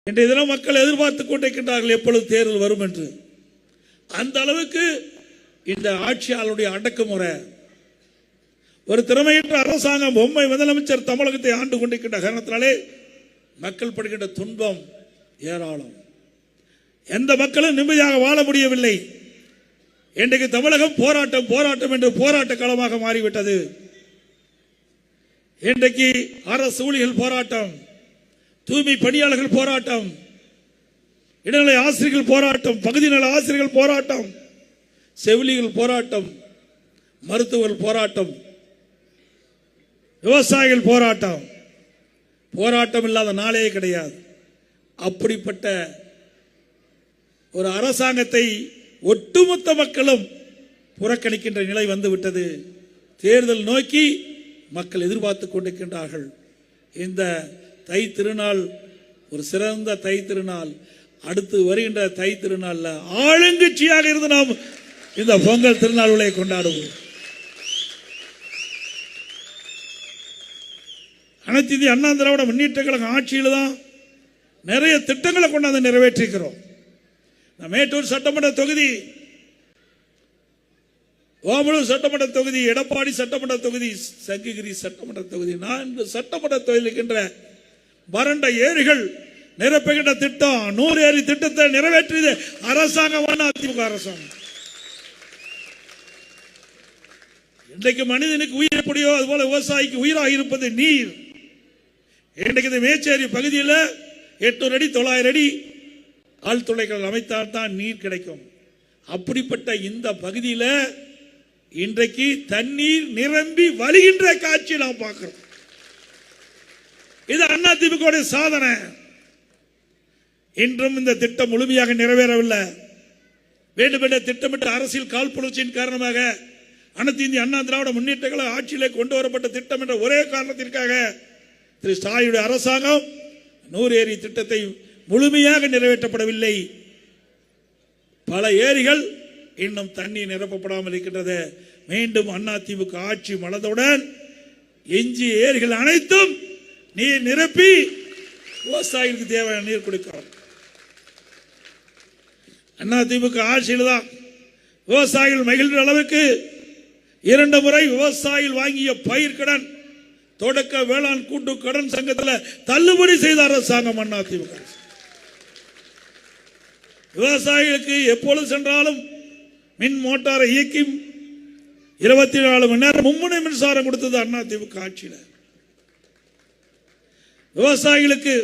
இன்றைய தினம் மக்கள் எதிர்பார்த்துக் கொண்டிருக்கின்றார்கள் எப்பொழுது தேர்தல் வரும் என்று. அந்த அளவுக்கு இந்த ஆட்சியாளருடைய அடக்குமுறை, ஒரு திறமையற்ற அரசாங்கம், பொம்மை முதலமைச்சர் தமிழகத்தை ஆண்டு கொண்டிருக்கின்ற காரணத்தினாலே மக்கள் படுகின்ற துன்பம் ஏராளம். எந்த மக்களும் நிம்மதியாக வாழ முடியவில்லை. இன்றைக்கு தமிழகம் போராட்டம் போராட்டம் என்று போராட்ட களமாக மாறிவிட்டது. இன்றைக்கு அரசு ஊழியர்கள் போராட்டம், தூய்மை பணியாளர்கள் போராட்டம், இடைநிலை ஆசிரியர்கள் போராட்டம், பகுதி நல ஆசிரியர்கள் போராட்டம், செவிலியர்கள் போராட்டம், மருத்துவர்கள் போராட்டம், விவசாயிகள் போராட்டம். போராட்டம் இல்லாத நாளே கிடையாது. அப்படிப்பட்ட ஒரு அரசாங்கத்தை ஒட்டுமொத்த மக்களும் புறக்கணிக்கின்ற நிலை வந்துவிட்டது. தேர்தல் நோக்கி மக்கள் எதிர்பார்த்துக் கொண்டிருக்கின்றார்கள். இந்த தை திருநாள் ஒரு சிறந்த தை திருநாள். அடுத்து வருகின்ற தை திருநாள்ல ஆளுங்கட்சியாக இருந்து நாம் இந்த பொங்கல் திருநாள்களை கொண்டாடுவோம். அனைத்து இந்திய அண்ணா திராவிட முன்னேற்ற கழக ஆட்சியில் தான் நிறைய திட்டங்களை கொண்டாந்து நிறைவேற்றிக்கிறோம். மேட்டூர் சட்டமன்ற தொகுதி, ஓமலூர் சட்டமன்ற தொகுதி, எடப்பாடி சட்டமன்ற தொகுதி, சங்ககிரி சட்டமன்ற தொகுதி, 4 சட்டமன்ற தொகுதியில் இருக்கின்ற வறண்ட ஏரிகள் நிரப்புகின்ற திட்டம், 100 ஏரி திட்டத்தை நிறைவேற்றியது அரசாங்கம், அதிமுக அரசாங்கம். இன்றைக்கு மனிதனுக்கு உயிர் எப்படியோ அதுபோல விவசாயிக்கு உயிராக இருப்பது நீர். இன்றைக்கு இந்த மேச்சேரி பகுதியில் 800 அடி 900 அடி ஆழ்துளைகள் அமைத்தால் தான் நீர் கிடைக்கும். அப்படிப்பட்ட இந்த பகுதியில் இன்றைக்கு தண்ணீர் நிரம்பி வழிகின்ற காட்சி நாம் பார்க்கிறோம். இது அதிமுக சாதனை. இன்றும் இந்த திட்டம் முழுமையாக நிறைவேறவில்லை. வேண்டுமென்ற திட்டமிட்ட அரசியல் காழ்ப்புணர்ச்சியின் காரணமாக அனைத்து இந்திய அண்ணா திராவிட முன்னேற்ற கழக ஆட்சியிலே கொண்டு வரப்பட்ட திட்டம் என்ற ஒரே காரணத்திற்காக திரு ஸ்டாலினுடைய அரசாங்கம் 100 ஏரி திட்டத்தை முழுமையாக நிறைவேற்றப்படவில்லை. பல ஏரிகள் இன்னும் தண்ணீர் நிரப்பப்படாமல் இருக்கின்றது. மீண்டும் அதிமுக ஆட்சி மலர்ந்தவுடன் எஞ்சிய ஏரிகள் அனைத்தும் நீர் நிரப்பி விவசாயிகளுக்கு தேவையான நீர் கொடுக்கிறோம். அதிமுக ஆட்சியில் தான் விவசாயிகள் மகிழ்ந்த அளவுக்கு 2 முறை விவசாயிகள் வாங்கிய பயிர்க்கடன் தொடக்க வேளாண் கூட்டு கடன் சங்கத்தில் தள்ளுபடி செய்த அரசாங்கம் அதிமுக. விவசாயிகளுக்கு எப்பொழுது சென்றாலும் மின் மோட்டாரை இயக்கி 24 மணி நேரம் மும்முனை மின்சாரம் கொடுத்தது அதிமுக ஆட்சியில். விவசாயிகளுக்கு